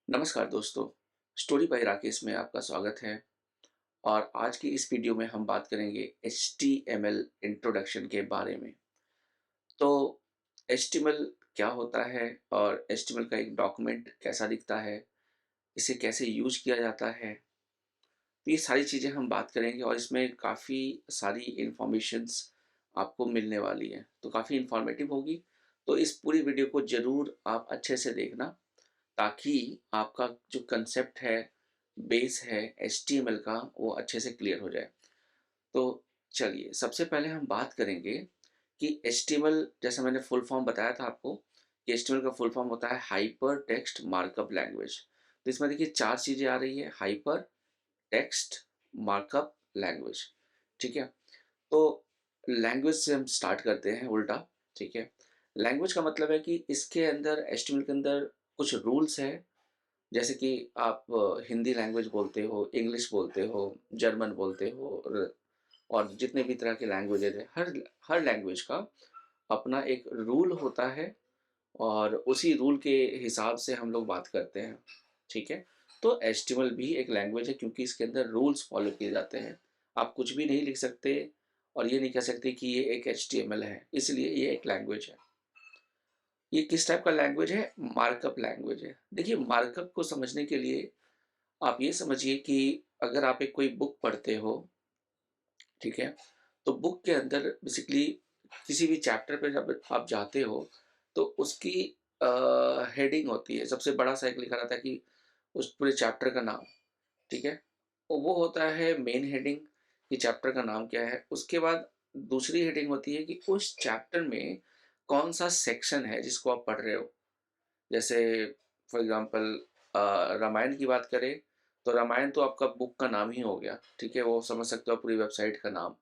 नमस्कार दोस्तों, story by Rakesh में आपका स्वागत है। और आज की इस वीडियो में हम बात करेंगे HTML इंट्रोडक्शन के बारे में। तो HTML क्या होता है और HTML का एक डॉक्यूमेंट कैसा दिखता है, इसे कैसे यूज किया जाता है, तो ये सारी चीज़ें हम बात करेंगे और इसमें काफ़ी सारी इन्फॉर्मेशंस आपको मिलने वाली हैं, तो काफ़ी इन्फॉर्मेटिव होगी। तो इस पूरी वीडियो को ज़रूर आप अच्छे से देखना, ताकि आपका जो कंसेप्ट है, बेस है HTML का, वो अच्छे से क्लियर हो जाए। तो चलिए, सबसे पहले हम बात करेंगे कि HTML, जैसे मैंने फुल फॉर्म बताया था आपको कि HTML का फुल फॉर्म होता है हाइपर टेक्स्ट मार्कअप लैंग्वेज। तो इसमें देखिए 4 चीज़ें आ रही है, हाइपर टेक्स्ट मार्कअप लैंग्वेज। ठीक है? तो लैंग्वेज से हम स्टार्ट करते हैं उल्टा। ठीक है? लैंग्वेज का मतलब है कि इसके अंदर, HTML के अंदर कुछ रूल्स हैं। जैसे कि आप हिंदी लैंग्वेज बोलते हो, इंग्लिश बोलते हो, जर्मन बोलते हो, और जितने भी तरह के लैंग्वेजेज हैं, हर हर लैंग्वेज का अपना एक रूल होता है और उसी रूल के हिसाब से हम लोग बात करते हैं। ठीक है? तो HTML भी एक लैंग्वेज है, क्योंकि इसके अंदर रूल्स फॉलो किए जाते हैं। आप कुछ भी नहीं लिख सकते और ये नहीं कह सकते कि ये एक HTML है, इसलिए ये एक लैंग्वेज है। ये किस टाइप का लैंग्वेज है? मार्कअप लैंग्वेज है। देखिए, मार्कअप को समझने के लिए आप ये समझिए कि अगर आप एक कोई बुक पढ़ते हो, ठीक है? तो बुक के अंदर बेसिकली किसी भी चैप्टर पे जब आप जाते हो, तो उसकी हेडिंग होती है, सबसे बड़ा सा एक लिखा रहता है कि उस पूरे चैप्टर का नाम। ठीक है? वो होता है मेन हेडिंग, कि चैप्टर का नाम क्या है। उसके बाद दूसरी हेडिंग होती है कि उस चैप्टर में कौन सा सेक्शन है जिसको आप पढ़ रहे हो। जैसे फॉर एग्जांपल रामायण की बात करें, तो रामायण तो आपका बुक का नाम ही हो गया। ठीक है? वो समझ सकते हो पूरी वेबसाइट का नाम।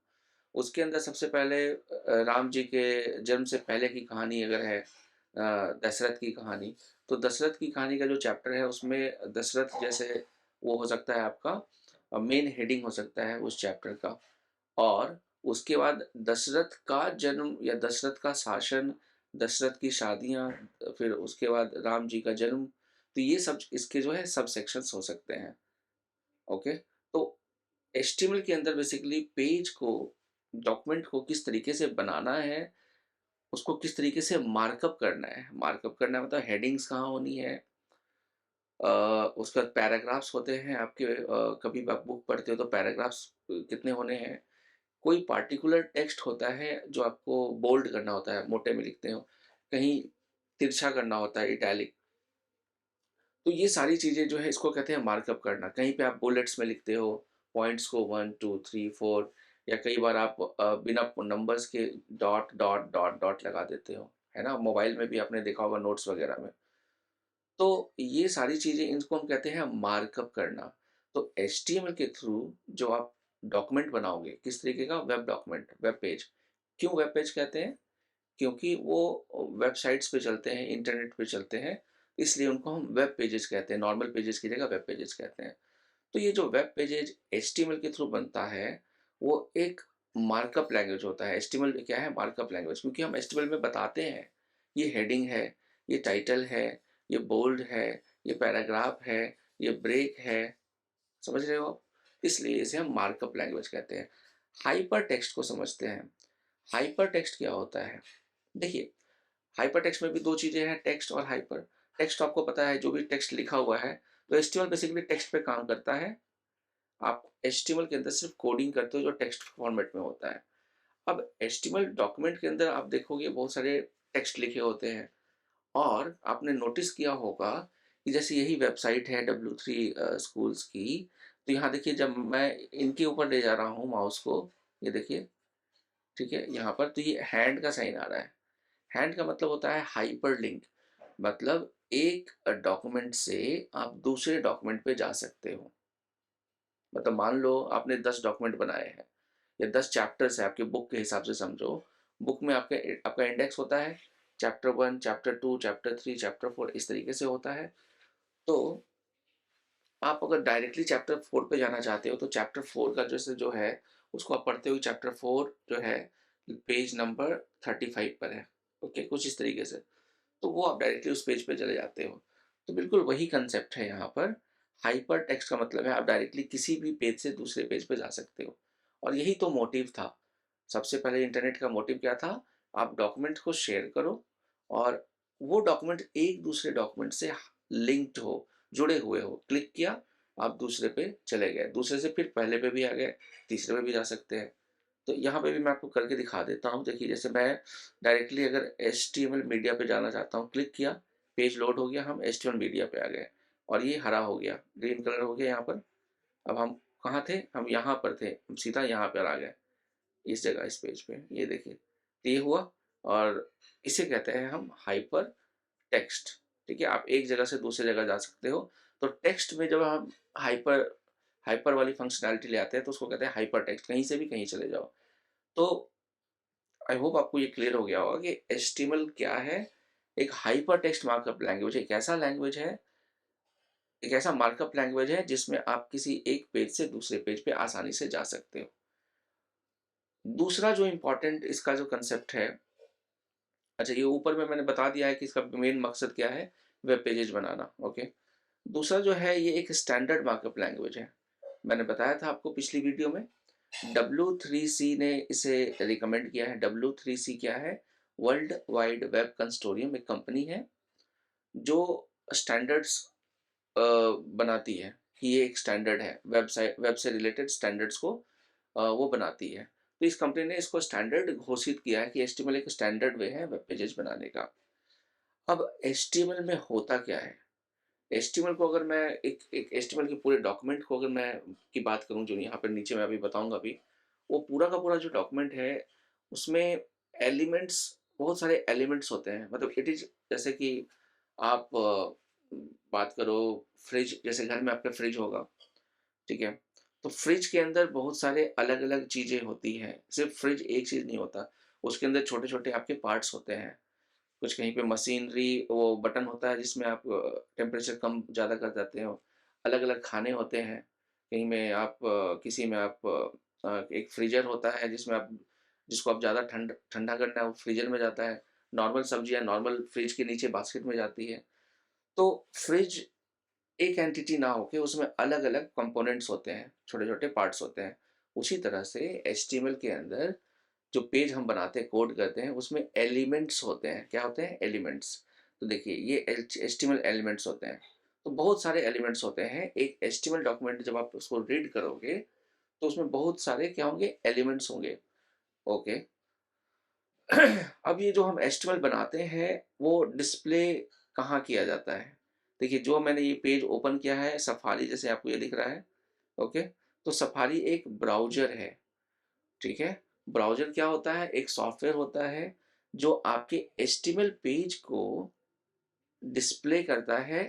उसके अंदर सबसे पहले राम जी के जन्म से पहले की कहानी अगर है, दशरथ की कहानी, तो दशरथ की कहानी का जो चैप्टर है उसमें दशरथ जैसे वो हो सकता है आपका मेन हेडिंग हो सकता है उस चैप्टर का। और उसके बाद दशरथ का जन्म या दशरथ का शासन, दशरथ की शादियाँ, फिर उसके बाद राम जी का जन्म, तो ये सब इसके जो है सब सेक्शंस हो सकते हैं। ओके? तो HTML के अंदर बेसिकली पेज को, डॉक्यूमेंट को किस तरीके से बनाना है, उसको किस तरीके से मार्कअप करना है। मार्कअप करना मतलब हेडिंग्स कहाँ होनी है, उसके बाद पैराग्राफ्स होते हैं आपके, कभी भी आप बुक पढ़ते हो तो पैराग्राफ्स कितने होने हैं। कोई पार्टिकुलर टेक्स्ट होता है जो आपको बोल्ड करना होता है, मोटे में लिखते हो, कहीं तिरछा करना होता है, इटैलिक। तो ये सारी चीज़ें जो है इसको कहते हैं मार्कअप करना। कहीं पे आप बुलेट्स में लिखते हो, पॉइंट्स को 1 2 3 4, या कई बार आप बिना नंबर्स के डॉट डॉट डॉट डॉट लगा देते हो, है ना? मोबाइल में भी आपने देखा होगा नोट्स वगैरह में। तो ये सारी चीज़ें, इनको हम कहते हैं मार्कअप करना। तो HTML के थ्रू जो आप डॉक्यूमेंट बनाओगे, किस तरीके का? Web document, web page. क्यों वेब पेज कहते हैं? क्योंकि वो वेबसाइट्स पे चलते हैं, इंटरनेट पे चलते हैं, इसलिए उनको हम वेब पेजेस कहते हैं। नॉर्मल पेजेस की जगह वेब पेजेस कहते हैं। तो ये जो वेब पेजेज HTML के थ्रू बनता है, वो एक मार्कअप लैंग्वेज होता है। HTML क्या है? Markup language. क्योंकि हम HTML में बताते हैं, ये हेडिंग है, ये टाइटल है, ये बोल्ड है, ये पैराग्राफ है, ये ब्रेक है, समझ रहे हो आप? इसलिए इसे हम मार्कअप लैंग्वेज कहते हैं। हाइपर टेक्स्ट को समझते हैं। हाइपर टेक्स्ट क्या होता है? देखिए, हाइपर टेक्स्ट में भी 2 चीज़ें हैं, टेक्स्ट और हाइपर। टेक्स्ट तो आपको पता है, जो भी टेक्स्ट लिखा हुआ है, तो HTML बेसिकली टेक्स्ट पे काम करता है। आप HTML के अंदर सिर्फ कोडिंग करते हो जो टेक्स्ट फॉर्मेट में होता है। अब HTML डॉक्यूमेंट के अंदर आप देखोगे बहुत सारे टेक्स्ट लिखे होते हैं, और आपने नोटिस किया होगा कि जैसे यही वेबसाइट है W3 स्कूल्स की, तो यहाँ देखिए, जब मैं इनके ऊपर ले जा रहा हूँ माउस को, ये देखिए, ठीक है? यहाँ पर तो ये हैंड का साइन आ रहा है। हैंड का मतलब होता है हाइपरलिंक, मतलब एक डॉक्यूमेंट से आप दूसरे डॉक्यूमेंट पे जा सकते हो। मतलब मान लो आपने 10 डॉक्यूमेंट बनाए हैं, या 10 चैप्टर्स है आपके बुक के हिसाब से समझो। बुक में आपका आपका इंडेक्स होता है, चैप्टर 1, चैप्टर 2, चैप्टर 3, चैप्टर 4, इस तरीके से होता है। तो आप अगर डायरेक्टली चैप्टर 4 पे जाना चाहते हो, तो चैप्टर 4 का जैसे जो है, उसको आप पढ़ते हुए चैप्टर 4 जो है पेज नंबर 35 पर है। ओके, कुछ इस तरीके से। तो वो आप डायरेक्टली उस पेज पे चले जाते हो। तो बिल्कुल वही कंसेप्ट है यहाँ पर। हाइपर टेक्स्ट का मतलब है आप डायरेक्टली किसी भी पेज से दूसरे पेज पे जा सकते हो, और यही तो मोटिव था। सबसे पहले इंटरनेट का मोटिव क्या था? आप डॉक्यूमेंट को शेयर करो और वो डॉक्यूमेंट एक दूसरे डॉक्यूमेंट से लिंक्ड हो, जुड़े हुए हो। क्लिक किया, आप दूसरे पे चले गए, दूसरे से फिर पहले पे भी आ गए, तीसरे पे भी जा सकते हैं। तो यहाँ पे भी मैं आपको करके दिखा देता हूँ। देखिए, जैसे मैं डायरेक्टली अगर HTML मीडिया पे जाना चाहता हूँ, क्लिक किया, पेज लोड हो गया, हम HTML मीडिया पे आ गए और ये हरा हो गया, ग्रीन कलर हो गया यहाँ पर। अब हम कहाँ थे? हम यहाँ पर थे, हम सीधा यहाँ पर आ गए, इस जगह, इस पेज पे। ये देखिए, तो ये हुआ, और इसे कहते हैं हम हाइपर टेक्स्ट। ठीक है, आप एक जगह से दूसरी जगह जा सकते हो। तो टेक्स्ट में जब हम हाइपर हाइपर वाली फंक्शनैलिटी ले आते हैं तो उसको कहते हैं हाइपर टेक्स्ट, कहीं से भी कहीं चले जाओ। तो आई होप आपको ये क्लियर हो गया होगा कि HTML क्या है। एक हाइपर टेक्स्ट मार्कअप लैंग्वेज एक ऐसा लैंग्वेज है, एक ऐसा मार्कअप लैंग्वेज है जिसमें आप किसी एक पेज से दूसरे पेज पे आसानी से जा सकते हो। दूसरा जो इम्पोर्टेंट इसका जो कंसेप्ट है, अच्छा, ये ऊपर में मैंने बता दिया है कि इसका मेन मकसद क्या है, वेब पेजेज बनाना। ओके, दूसरा जो है ये एक स्टैंडर्ड मार्कअप लैंग्वेज है। मैंने बताया था आपको पिछली वीडियो में, W3C ने इसे रिकमेंड किया है। W3C क्या है? वर्ल्ड वाइड वेब कंसोर्टियम, एक कंपनी है जो स्टैंडर्ड्स बनाती है, कि ये एक स्टैंडर्ड है, वेबसाइट, वेब से रिलेटेड स्टैंडर्ड्स को वो बनाती है। तो इस कंपनी ने इसको स्टैंडर्ड घोषित किया है कि HTML एक स्टैंडर्ड वे है वेब पेजेस बनाने का। अब HTML में होता क्या है? HTML को अगर मैं एक एक HTML के पूरे डॉक्यूमेंट को अगर मैं की बात करूँ, जो यहाँ पर नीचे मैं अभी बताऊँगा अभी, वो पूरा का पूरा जो डॉक्यूमेंट है, उसमें एलिमेंट्स, बहुत सारे एलिमेंट्स होते हैं। मतलब इट इज़, जैसे कि आप बात करो फ्रिज, जैसे घर में आपका फ्रिज होगा, ठीक है? तो फ्रिज के अंदर बहुत सारे अलग-अलग चीज़ें होती हैं, सिर्फ़ फ्रिज एक चीज़ नहीं होता, उसके अंदर छोटे-छोटे आपके पार्ट्स होते हैं। कुछ कहीं पे मशीनरी, वो बटन होता है जिसमें आप टेम्परेचर कम ज़्यादा कर देते हो। अलग-अलग खाने होते हैं, कहीं में आप किसी में आप एक फ्रीज़र होता है जिसमें आप, जिसको आप ज़्यादा ठंडा करना है वो फ्रीज़र में जाता है। नॉर्मल सब्जियाँ नॉर्मल फ्रिज के नीचे बास्केट में जाती है। तो फ्रिज एक एंटिटी ना होके उसमें अलग-अलग कंपोनेंट्स होते हैं, छोटे-छोटे पार्ट्स होते हैं। उसी तरह से HTML के अंदर जो पेज हम बनाते हैं, कोड करते हैं, उसमें एलिमेंट्स होते हैं। क्या होते हैं? एलिमेंट्स। तो देखिए, ये HTML एलिमेंट्स होते हैं। तो बहुत सारे एलिमेंट्स होते हैं। एक HTML डॉक्यूमेंट जब आप उसको रीड करोगे, तो उसमें बहुत सारे क्या होंगे? एलिमेंट्स होंगे। ओके। अब ये जो हम HTML बनाते हैं, वो डिस्प्ले कहाँ किया जाता है? देखिए, जो मैंने ये पेज ओपन किया है, सफारी जैसे आपको ये दिख रहा है, ओके? तो सफारी एक ब्राउज़र है, ठीक है? ब्राउज़र क्या होता है? एक सॉफ्टवेयर होता है जो आपके HTML पेज को डिस्प्ले करता है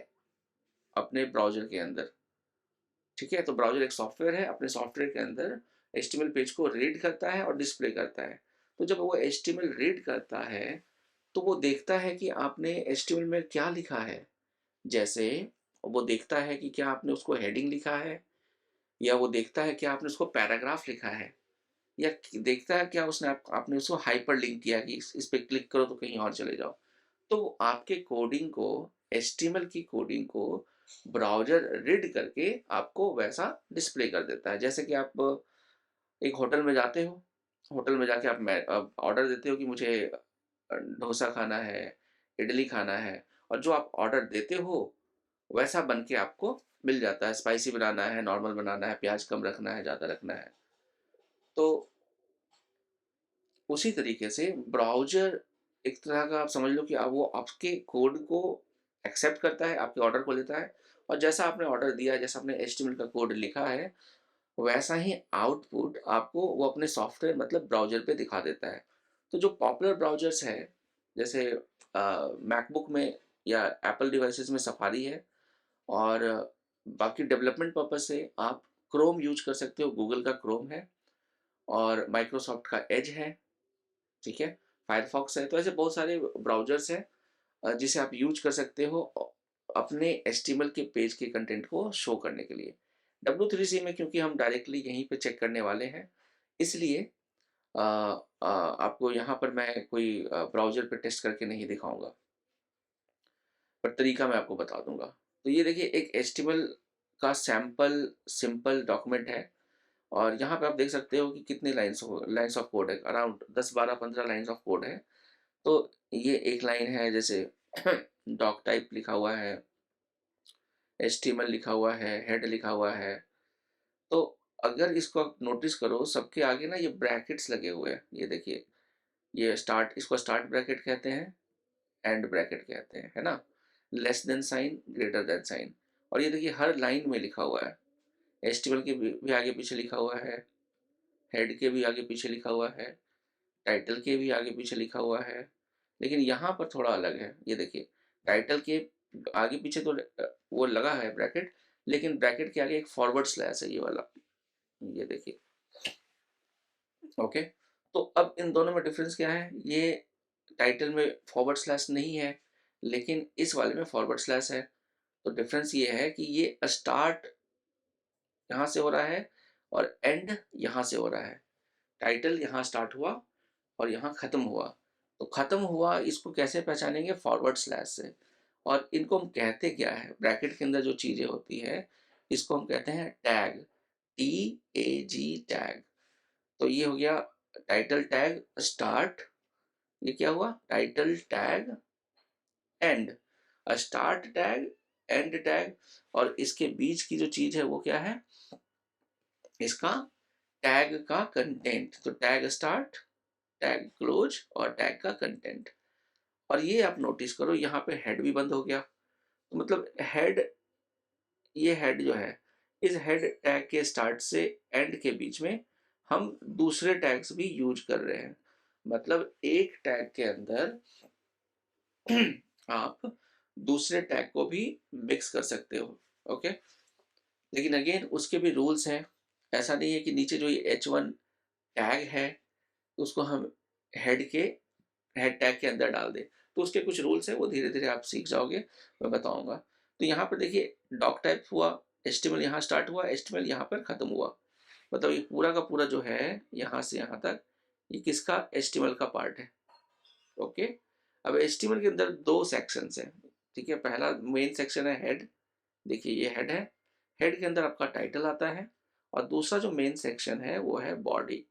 अपने ब्राउज़र के अंदर, ठीक है? तो ब्राउज़र एक सॉफ्टवेयर है, अपने सॉफ्टवेयर के अंदर HTML पेज को रीड करता है और डिस्प्ले करता है। तो जब वो HTML रीड करता है, तो वो देखता है कि आपने HTML में क्या लिखा है। जैसे वो देखता है कि क्या आपने उसको हेडिंग लिखा है, या वो देखता है कि आपने उसको पैराग्राफ लिखा है, या देखता है क्या उसने आपने उसको हाइपरलिंक किया कि इस पे क्लिक करो तो कहीं और चले जाओ। तो वो आपके कोडिंग को, HTML की कोडिंग को ब्राउज़र रीड करके आपको वैसा डिस्प्ले कर देता है। जैसे कि आप एक होटल में जाते हो, होटल में जाके आप ऑर्डर देते हो कि मुझे डोसा खाना है, इडली खाना है, और जो आप ऑर्डर देते हो वैसा बन के आपको मिल जाता है। स्पाइसी बनाना है, नॉर्मल बनाना है, प्याज़ कम रखना है, ज़्यादा रखना है। तो उसी तरीके से ब्राउज़र एक तरह का, आप समझ लो कि वो आपके कोड को एक्सेप्ट करता है, आपके ऑर्डर को लेता है, और जैसा आपने ऑर्डर दिया है, जैसा आपने HTML का कोड लिखा है, वैसा ही आउटपुट आपको वो अपने सॉफ्टवेयर, मतलब ब्राउज़र पे दिखा देता है। तो जो पॉपुलर ब्राउज़र्स हैं, जैसे मैकबुक में या एप्पल डिवाइसेज़ में सफारी है, और बाकी डेवलपमेंट पर्पज़ से आप क्रोम यूज़ कर सकते हो, गूगल का क्रोम है, और माइक्रोसॉफ्ट का एज है, ठीक है? फायरफॉक्स है। तो ऐसे बहुत सारे ब्राउज़र्स हैं जिसे आप यूज़ कर सकते हो अपने HTML के पेज के कंटेंट को शो करने के लिए। W3C में क्योंकि हम डायरेक्टली यहीं पे चेक करने वाले हैं, इसलिए आपको यहाँ पर मैं कोई ब्राउज़र पे टेस्ट करके नहीं दिखाऊँगा। पर तरीका मैं आपको बता दूंगा। तो ये देखिए एक HTML का सैम्पल सिंपल डॉक्यूमेंट है, और यहाँ पे आप देख सकते हो कि कितनी लाइन्स ऑफ कोड है, अराउंड 10, 12, 15 लाइन्स ऑफ कोड है। तो ये एक लाइन है, जैसे डॉक टाइप लिखा हुआ है, HTML लिखा हुआ है, हेड लिखा हुआ है। तो अगर इसको आप नोटिस करो, सबके आगे ना ये ब्रैकेट्स लगे हुए हैं, ये देखिए, ये स्टार्ट, इसको स्टार्ट ब्रैकेट कहते हैं, एंड ब्रैकेट कहते हैं, है ना, less than sign, greater than sign. और ये देखिए हर लाइन में लिखा हुआ है, HTML के भी आगे पीछे लिखा हुआ है, हेड के भी आगे पीछे लिखा हुआ है, टाइटल के भी आगे पीछे लिखा हुआ है। लेकिन यहाँ पर थोड़ा अलग है, ये देखिए, टाइटल के आगे पीछे तो वो लगा है ब्रैकेट, लेकिन ब्रैकेट के आगे एक फॉरवर्ड स्लैश है, ये वाला, ये देखिए। ओके, तो अब इन दोनों में डिफरेंस क्या है? ये टाइटल में फॉरवर्ड स्लैश नहीं है, लेकिन इस वाले में फॉरवर्ड स्लैश है। तो डिफरेंस ये है कि ये स्टार्ट यहाँ से हो रहा है और एंड यहाँ से हो रहा है। टाइटल यहाँ स्टार्ट हुआ और यहाँ ख़त्म हुआ। तो ख़त्म हुआ इसको कैसे पहचानेंगे? फॉरवर्ड स्लैश से। और इनको हम कहते क्या है? ब्रैकेट के अंदर जो चीज़ें होती है, इसको हम कहते हैं टैग, TAG, टैग। तो ये हो गया टाइटल टैग स्टार्ट, ये क्या हुआ? Title tag and, start tag, and tag. और इसके बीच की जो चीज़ है वो क्या है? इसका टैग का कंटेंट। तो टैग स्टार्ट, टैग क्लोज और टैग का कंटेंट। और ये आप नोटिस करो, यहाँ पे हेड भी बंद हो गया। तो मतलब हेड, ये हेड जो है, इस हेड टैग के स्टार्ट से एंड के बीच में हम दूसरे टैग्स भी यूज कर रहे हैं। मतलब एक टैग के अंदर आप दूसरे टैग को भी मिक्स कर सकते हो। ओके, लेकिन अगेन उसके भी रूल्स हैं। ऐसा नहीं है कि नीचे जो ये H1 टैग है उसको हम हेड के हेड टैग के अंदर डाल दें। तो उसके कुछ रूल्स हैं, वो धीरे धीरे आप सीख जाओगे, मैं बताऊंगा। तो यहाँ पर देखिए डॉक टाइप हुआ, HTML यहाँ स्टार्ट हुआ, HTML यहाँ पर ख़त्म हुआ। मतलब ये पूरा का पूरा जो है यहाँ से यहाँ तक, ये किसका? HTML का पार्ट है। ओके, अब HTML के अंदर दो सेक्शंस हैं। ठीक है, पहला मेन सेक्शन है हेड, देखिए ये हेड है, हेड के अंदर आपका टाइटल आता है। और दूसरा जो मेन सेक्शन है वो है बॉडी।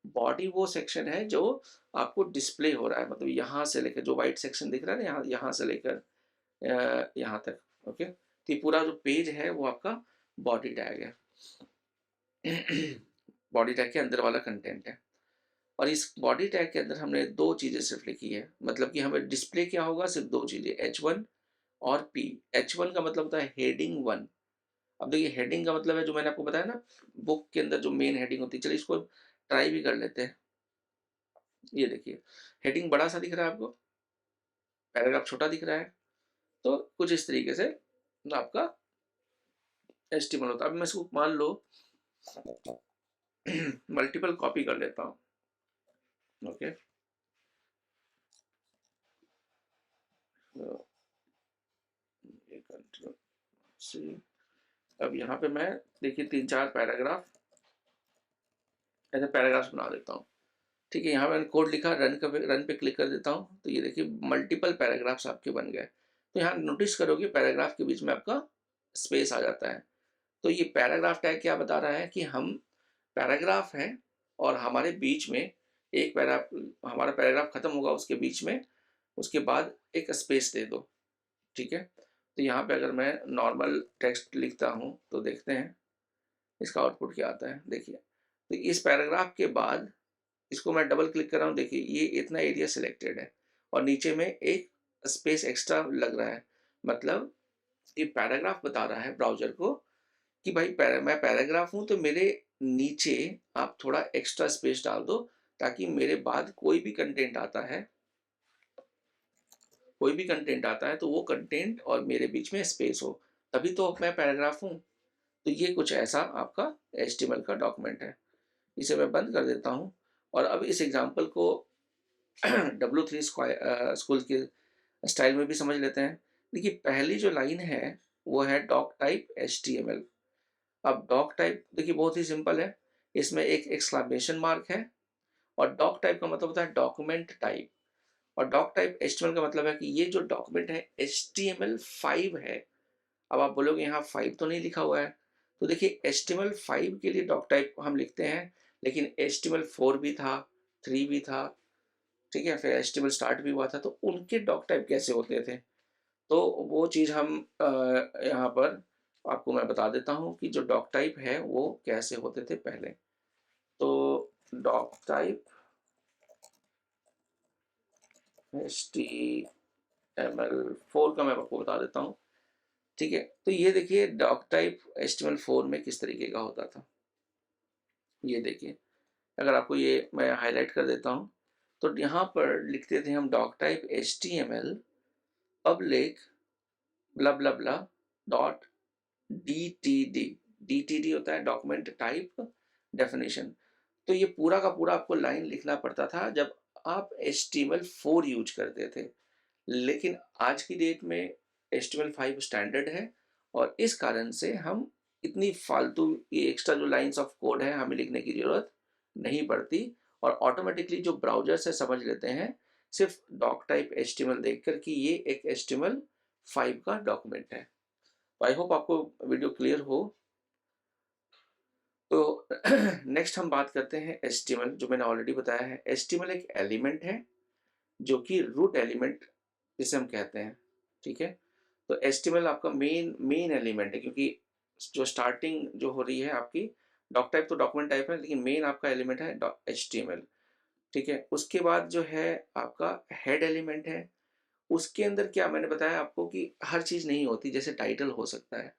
बॉडी वो सेक्शन है जो आपको डिस्प्ले हो रहा है, मतलब यहाँ से लेकर जो वाइट सेक्शन दिख रहा है ना, यहाँ यहाँ से लेकर यहाँ तक। ओके, तो ये पूरा जो पेज है वो आपका बॉडी टैग है। बॉडी टैग के अंदर वाला कंटेंट है। और इस बॉडी टैग के अंदर हमने दो चीज़ें सिर्फ लिखी है, मतलब कि हमें डिस्प्ले क्या होगा? सिर्फ दो चीज़ें, H1 और P। H1 का मतलब होता है हेडिंग 1। अब देखिए हेडिंग का मतलब है जो मैंने आपको बताया ना, बुक के अंदर जो मेन हेडिंग होती है। चलिए इसको ट्राई भी कर लेते हैं। ये देखिए हेडिंग बड़ा सा दिख रहा है आपको, पैराग्राफ छोटा दिख रहा है। तो कुछ इस तरीके से आपका HTML होता है। अब मैं इसको मान लो मल्टीपल कॉपी कर लेता हूँ। ओके, तो ये कंट्रोल सी। अब यहाँ पे मैं देखिए 3-4 पैराग्राफ, ऐसे पैराग्राफ्स बना देता हूँ। ठीक है, यहाँ मैंने कोड लिखा, रन पे क्लिक कर देता हूँ। तो ये देखिए मल्टीपल पैराग्राफ्स आपके बन गए। तो यहाँ नोटिस करोगे पैराग्राफ के बीच में आपका स्पेस आ जाता है। तो ये पैराग्राफ टैग क्या बता रहा है कि हम पैराग्राफ हैं और हमारे बीच में एक पैरा, हमारा पैराग्राफ खत्म होगा उसके बीच में, उसके बाद एक स्पेस दे दो। ठीक है, तो यहाँ पे अगर मैं नॉर्मल टेक्स्ट लिखता हूँ तो देखते हैं इसका आउटपुट क्या आता है। देखिए, तो इस पैराग्राफ के बाद इसको मैं डबल क्लिक कर रहा हूँ, देखिए ये इतना एरिया सिलेक्टेड है और नीचे में एक स्पेस एक्स्ट्रा लग रहा है। मतलब ये पैराग्राफ बता रहा है ब्राउज़र को कि भाई मैं पैराग्राफ हूँ, तो मेरे नीचे आप थोड़ा एक्स्ट्रा स्पेस डाल दो, ताकि मेरे बाद कोई भी कंटेंट आता है तो वो कंटेंट और मेरे बीच में स्पेस हो, तभी तो मैं पैराग्राफ हूँ। तो ये कुछ ऐसा आपका HTML का डॉक्यूमेंट है। इसे मैं बंद कर देता हूँ। और अब इस एग्जांपल को W3 स्कूल के स्टाइल में भी समझ लेते हैं। देखिए पहली जो लाइन है वो है डॉक टाइप HTML। अब डॉक टाइप देखिए बहुत ही सिंपल है, इसमें एक एक्सक्लेमेशन मार्क है। और डॉक टाइप का मतलब होता है डॉक्यूमेंट टाइप। और डॉक टाइप HTML का मतलब है कि ये जो डॉक्यूमेंट है HTML5 है। अब आप बोलोगे यहाँ 5 तो नहीं लिखा हुआ है, तो देखिए HTML5 के लिए डॉक टाइप हम लिखते हैं, लेकिन HTML4 भी था, 3 भी था, ठीक है, फिर HTML स्टार्ट भी हुआ था, तो उनके डॉक टाइप कैसे होते थे? तो वो चीज़ हम यहाँ पर आपको मैं बता देता हूँ कि जो डॉक टाइप है वो कैसे होते थे पहले। तो डॉक टाइप HTML4 का मैं आपको बता देता हूँ, ठीक है। तो ये देखिए डॉक टाइप HTML4 में किस तरीके का होता था, ये देखिए। अगर आपको ये मैं हाईलाइट कर देता हूँ, तो यहाँ पर लिखते थे हम डॉक टाइप HTML पब्लिक ब्ला ब्ला ब्ला डॉट DTD। DTD होता है डॉक्यूमेंट टाइप डेफिनेशन। तो ये पूरा का पूरा आपको लाइन लिखना पड़ता था जब आप HTML4 यूज करते थे। लेकिन आज की डेट में HTML5 स्टैंडर्ड है और इस कारण से हम इतनी फालतू ये एक्स्ट्रा जो लाइंस ऑफ कोड है हमें लिखने की ज़रूरत नहीं पड़ती और ऑटोमेटिकली जो ब्राउज़र से समझ लेते हैं सिर्फ डॉक टाइप HTML देखकर कि ये एक HTML5 का डॉक्यूमेंट है। आई होप आपको वीडियो क्लियर हो। तो नेक्स्ट हम बात करते हैं HTML, जो मैंने ऑलरेडी बताया है। HTML एक एलिमेंट है जो कि रूट एलिमेंट जिसे हम कहते हैं, ठीक है। तो HTML आपका मेन मेन एलिमेंट है क्योंकि जो स्टार्टिंग जो हो रही है आपकी डॉक टाइप तो डॉक्यूमेंट टाइप है, लेकिन मेन आपका एलिमेंट है HTML, ठीक है। उसके बाद जो है आपका हेड एलिमेंट है। उसके अंदर क्या मैंने बताया आपको कि हर चीज़ नहीं होती, जैसे टाइटल हो सकता है।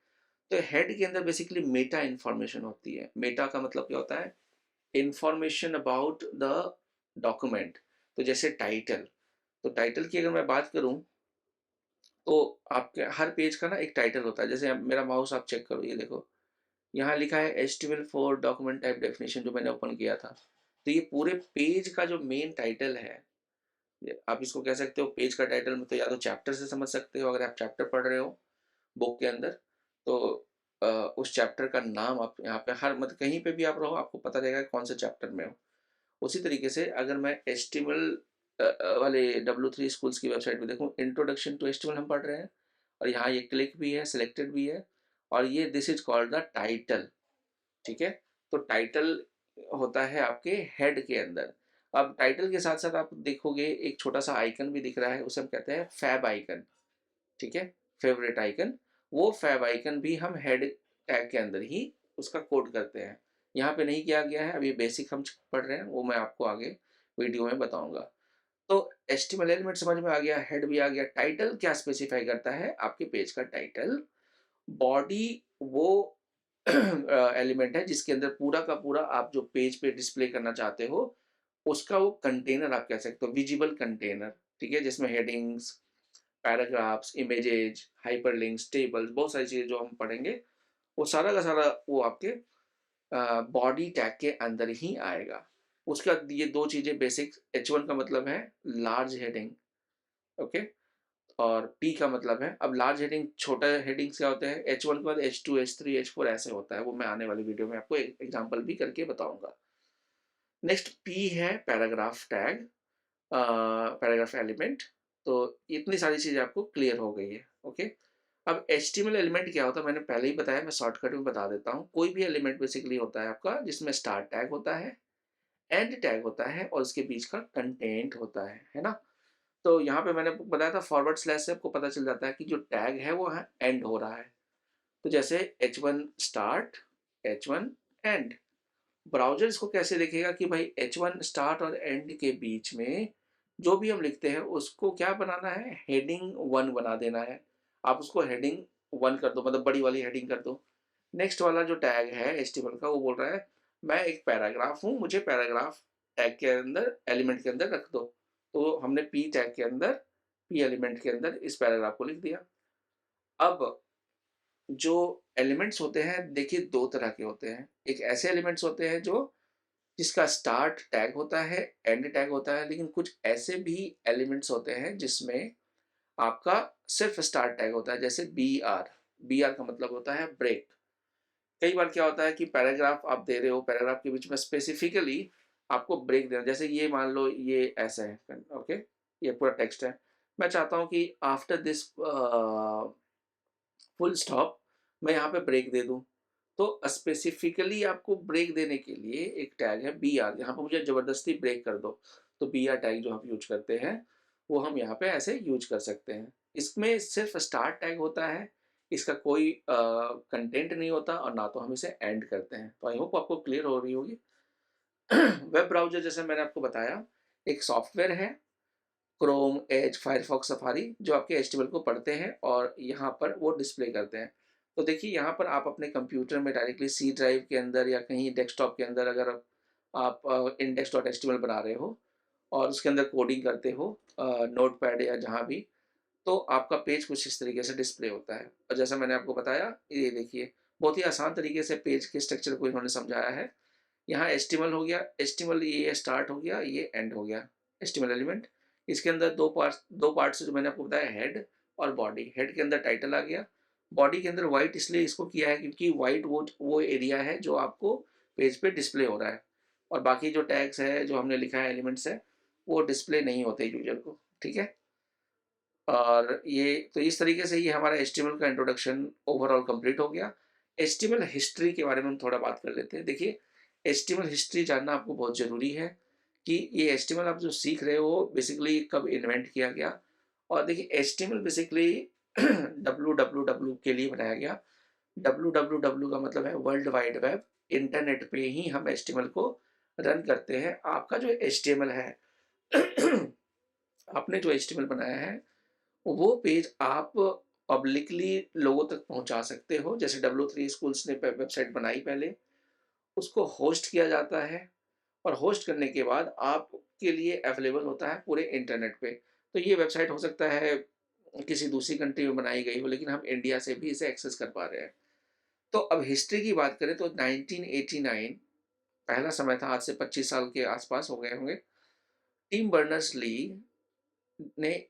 तो हेड के अंदर बेसिकली मेटा इन्फॉर्मेशन होती है। मेटा का मतलब क्या होता है? Information about the document. तो जैसे टाइटल, तो टाइटल की अगर मैं बात करूं तो आपके हर पेज का ना एक टाइटल होता है। जैसे मेरा माउस आप चेक करो, ये देखो यहाँ लिखा है HTML4 डॉक्यूमेंट टाइप डेफिनेशन, जो मैंने ओपन किया था। तो ये पूरे पेज का जो मेन टाइटल है, आप इसको कह सकते हो पेज का टाइटल में, तो या तो चैप्टर से समझ सकते हो अगर आप चैप्टर पढ़ रहे हो बुक के अंदर, तो उस चैप्टर का नाम आप यहाँ पे हर मतलब कहीं पे भी आप रहो आपको पता रहेगा कि कौन से चैप्टर में हो। उसी तरीके से अगर मैं HTML वाले W3 स्कूल्स की वेबसाइट पे देखूँ, इंट्रोडक्शन टू HTML हम पढ़ रहे हैं और यहाँ ये क्लिक भी है, सिलेक्टेड भी है और ये this is called the title, ठीक है। तो टाइटल होता है आपके हेड के अंदर। अब टाइटल के साथ साथ आप देखोगे एक छोटा सा आइकन भी दिख रहा है, उसे हम कहते हैं फैब आइकन, ठीक है, फेवरेट आइकन। वो फैब आइकन भी हम हेड टैग के अंदर ही उसका कोड करते हैं। यहाँ पे नहीं किया गया है, अभी बेसिक हम पढ़ रहे हैं, वो मैं आपको आगे वीडियो में बताऊंगा। तो HTML एलिमेंट समझ में आ गया, हेड भी आ गया। टाइटल क्या स्पेसिफाई करता है? आपके पेज का टाइटल। बॉडी वो एलिमेंट है जिसके अंदर पूरा का पूरा आप जो पेज पे डिस्प्ले करना चाहते हो उसका वो कंटेनर आप कह सकते हो, विजिबल कंटेनर, ठीक है, जिसमें headings, paragraphs, images, hyperlinks, tables, बहुत सारी चीज़ें जो हम पढ़ेंगे वो सारा का सारा वो आपके बॉडी टैग के अंदर ही आएगा। उसके बाद ये दो चीज़ें बेसिक, H1 का मतलब है लार्ज हेडिंग, ओके, और P का मतलब है, अब लार्ज हेडिंग छोटा हेडिंग्स क्या होते हैं, H1 के बाद H2 H3 H4 ऐसे होता है, वो मैं आने वाली वीडियो में आपको एक एग्जाम्पल भी करके बताऊंगा। नेक्स्ट P है पैराग्राफ टैग, पैराग्राफ एलिमेंट। तो इतनी सारी चीज़ें आपको क्लियर हो गई है, ओके। अब HTML एलिमेंट क्या होता है मैंने पहले ही बताया, मैं शॉर्टकट में बता देता हूँ। कोई भी एलिमेंट बेसिकली होता है आपका जिसमें स्टार्ट टैग होता है, एंड टैग होता है और उसके बीच का कंटेंट होता है ना। तो यहाँ पे मैंने बताया था फॉरवर्ड स्लैश से आपको पता चल जाता है कि जो टैग है वो है एंड हो रहा है। तो जैसे H1 start, H1 and. Browser इसको कैसे देखेगा कि भाई H1 स्टार्ट और एंड के बीच में जो भी हम लिखते हैं उसको क्या बनाना है, हेडिंग 1 बना देना है। आप उसको हेडिंग 1 कर दो, मतलब बड़ी वाली हेडिंग कर दो। नेक्स्ट वाला जो टैग है HTML का वो बोल रहा है मैं एक पैराग्राफ हूँ, मुझे पैराग्राफ टैग के अंदर एलिमेंट के अंदर रख दो। तो हमने P टैग के अंदर, P एलिमेंट के अंदर इस पैराग्राफ को लिख दिया। अब जो एलिमेंट्स होते हैं देखिए दो तरह के होते हैं। एक ऐसे एलिमेंट्स होते हैं जो जिसका स्टार्ट टैग होता है, एंड टैग होता है, लेकिन कुछ ऐसे भी एलिमेंट्स होते हैं जिसमें आपका सिर्फ स्टार्ट टैग होता है, जैसे बी आर का मतलब होता है ब्रेक। कई बार क्या होता है कि पैराग्राफ आप दे रहे हो, पैराग्राफ के बीच में स्पेसिफिकली आपको ब्रेक देना, जैसे ये मान लो ये ऐसा है, ओके, ये पूरा टेक्स्ट है। मैं चाहता हूँ कि आफ्टर दिस फुल स्टॉप मैं यहाँ पे ब्रेक दे दूँ। तो स्पेसिफिकली आपको ब्रेक देने के लिए एक टैग है बीआर, यहाँ पे मुझे ज़बरदस्ती ब्रेक कर दो, तो बीआर टैग जो हम यूज करते हैं वो हम यहाँ पे ऐसे यूज कर सकते हैं। इसमें सिर्फ स्टार्ट टैग होता है, इसका कोई कंटेंट नहीं होता और ना तो हम इसे एंड करते हैं। तो आई होप आपको क्लियर हो रही होगी। वेब ब्राउज़र जैसे मैंने आपको बताया एक सॉफ्टवेयर है, क्रोम, एज, फायरफॉक्स, सफारी, जो आपके एचटीएमएल को पढ़ते हैं और यहाँ पर वो डिस्प्ले करते हैं। तो देखिए यहाँ पर आप अपने कंप्यूटर में डायरेक्टली सी ड्राइव के अंदर या कहीं डेस्कटॉप के अंदर अगर आप index.html बना रहे हो और उसके अंदर कोडिंग करते हो नोटपैड या जहाँ भी, तो आपका पेज कुछ इस तरीके से डिस्प्ले होता है। और जैसा मैंने आपको बताया, ये देखिए बहुत ही आसान तरीके से पेज के स्ट्रक्चर को इन्होंने समझाया है। यहाँ एचटीएमएल हो गया, एचटीएमएल ये स्टार्ट हो गया, ये एंड हो गया एचटीएमएल एलिमेंट। इसके अंदर दो पार्ट्स जो मैंने आपको बताया, हेड और बॉडी। हेड के अंदर टाइटल आ गया, बॉडी के अंदर वाइट इसलिए इसको किया है क्योंकि वाइट वो एरिया है जो आपको पेज पे डिस्प्ले हो रहा है, और बाकी जो टैग्स है जो हमने लिखा है एलिमेंट्स है वो डिस्प्ले नहीं होते यूजर को, ठीक है। और ये तो इस तरीके से ये हमारा एचटीएमएल का इंट्रोडक्शन ओवरऑल कंप्लीट हो गया। एचटीएमएल हिस्ट्री के बारे में हम थोड़ा बात कर लेते हैं। देखिए एचटीएमएल हिस्ट्री जानना आपको बहुत ज़रूरी है कि ये एचटीएमएल आप जो सीख रहे हो बेसिकली कब इन्वेंट किया गया। और देखिए एचटीएमएल बेसिकली डब्ल्यू के लिए बनाया गया। डब्ल्यू का मतलब है वर्ल्ड वाइड वेब। इंटरनेट पे ही हम एचटीएमएल को रन करते हैं। आपका जो एचटीएमएल है आपने जो एचटीएमएल बनाया है वो पेज आप पब्लिकली लोगों तक पहुंचा सकते हो। जैसे W3 स्कूल्स ने वेबसाइट बनाई पहले, उसको होस्ट किया जाता है और होस्ट करने के बाद आपके लिए अवेलेबल होता है पूरे इंटरनेट पे। तो ये वेबसाइट हो सकता है किसी दूसरी कंट्री में बनाई गई हो, लेकिन हम इंडिया से भी इसे एक्सेस कर पा रहे हैं। तो अब हिस्ट्री की बात करें तो 1989 पहला समय था, आज से 25 साल के आसपास हो गए होंगे। टिम बर्नर्स ली ने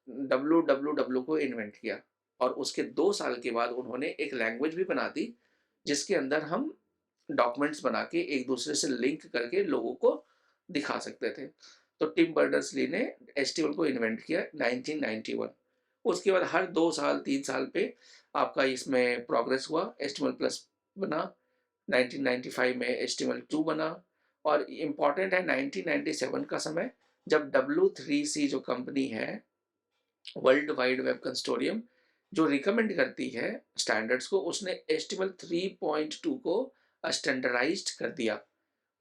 डब्ल्यू को इन्वेंट किया और उसके 2 साल के बाद उन्होंने एक लैंग्वेज भी बना दी जिसके अंदर हम डॉक्यूमेंट्स बना के एक दूसरे से लिंक करके लोगों को दिखा सकते थे। तो टिम बर्नर्स ली ने एचटीएमएल को इन्वेंट किया 1991। उसके बाद हर 2 साल 3 साल पे आपका इसमें प्रोग्रेस हुआ, एचटीएमएल प्लस बना, 1995 में HTML2 बना। और इम्पॉर्टेंट है 1997 का समय, जब W3C जो कंपनी है वर्ल्ड वाइड वेब कंसोर्टियम जो रिकमेंड करती है स्टैंडर्ड्स को, उसने HTML 3.2 को स्टैंडर्डाइज्ड कर दिया।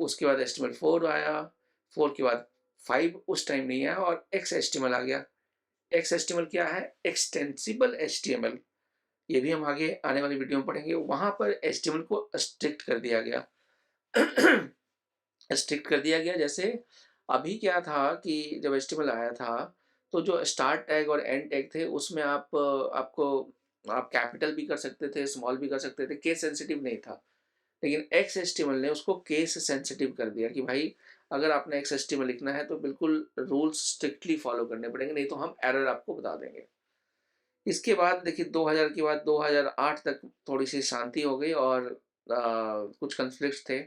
उसके बाद HTML4 आया, 4 के बाद 5 उस टाइम नहीं आया और XHTML आ गया। XHTML क्या है? Extensible HTML। ये भी हम आगे आने वाली वीडियो में पढ़ेंगे। वहाँ पर HTML को स्ट्रिक्ट कर दिया गया। स्ट्रिक्ट कर दिया गया। जैसे अभी क्या था कि जब HTML आया था तो जो स्टार्ट टैग और एंड टैग थे उसमें आप कैपिटल भी कर सकते थे, स्मॉल भी कर सकते थे, केस सेंसिटिव नहीं था। लेकिन XHTML ने उसको केस सेंसिटिव कर दिया कि भाई अगर आपने XHTML लिखना है तो बिल्कुल रूल्स स्ट्रिक्टली फॉलो करने पड़ेंगे, नहीं तो हम एरर आपको बता देंगे। इसके बाद देखिए 2000 के बाद 2008 तक थोड़ी सी शांति हो गई और कुछ कन्फ्लिक्ट्स थे।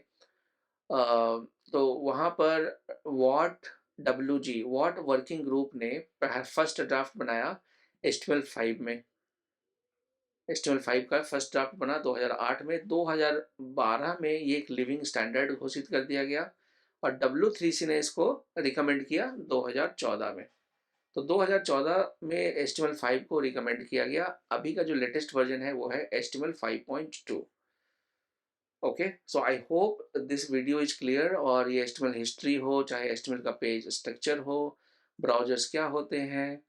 तो वहाँ पर वॉट वर्किंग ग्रुप ने फर्स्ट ड्राफ्ट बनाया HTML5 में। HTML5 का फर्स्ट ड्राफ्ट बना 2008 में। 2012 में ये एक लिविंग स्टैंडर्ड घोषित कर दिया गया और W3C ने इसको रिकमेंड किया 2014 में। तो 2014 में HTML5 को रिकमेंड किया गया। अभी का जो लेटेस्ट वर्जन है वो है HTML5.2। Okay, so I hope this video is clear. और ये HTML हिस्ट्री हो, चाहे HTML का पेज स्ट्रक्चर हो, ब्राउजर्स क्या होते हैं,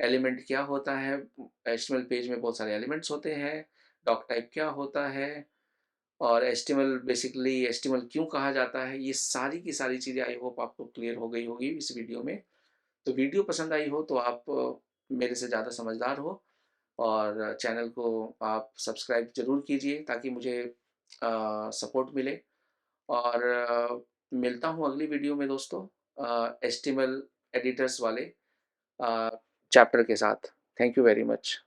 एलिमेंट क्या होता है, HTML पेज में बहुत सारे एलिमेंट्स होते हैं, डॉक टाइप क्या होता है, और HTML बेसिकली HTML क्यों कहा जाता है, ये सारी की सारी चीज़ें आई होप आपको क्लियर हो गई होगी इस वीडियो में। तो वीडियो पसंद आई हो तो आप मेरे से ज़्यादा समझदार हो और चैनल को आप सब्सक्राइब ज़रूर कीजिए ताकि मुझे सपोर्ट मिले। और मिलता हूँ अगली वीडियो में दोस्तों HTML एडिटर्स वाले चैप्टर के साथ। Thank you very much.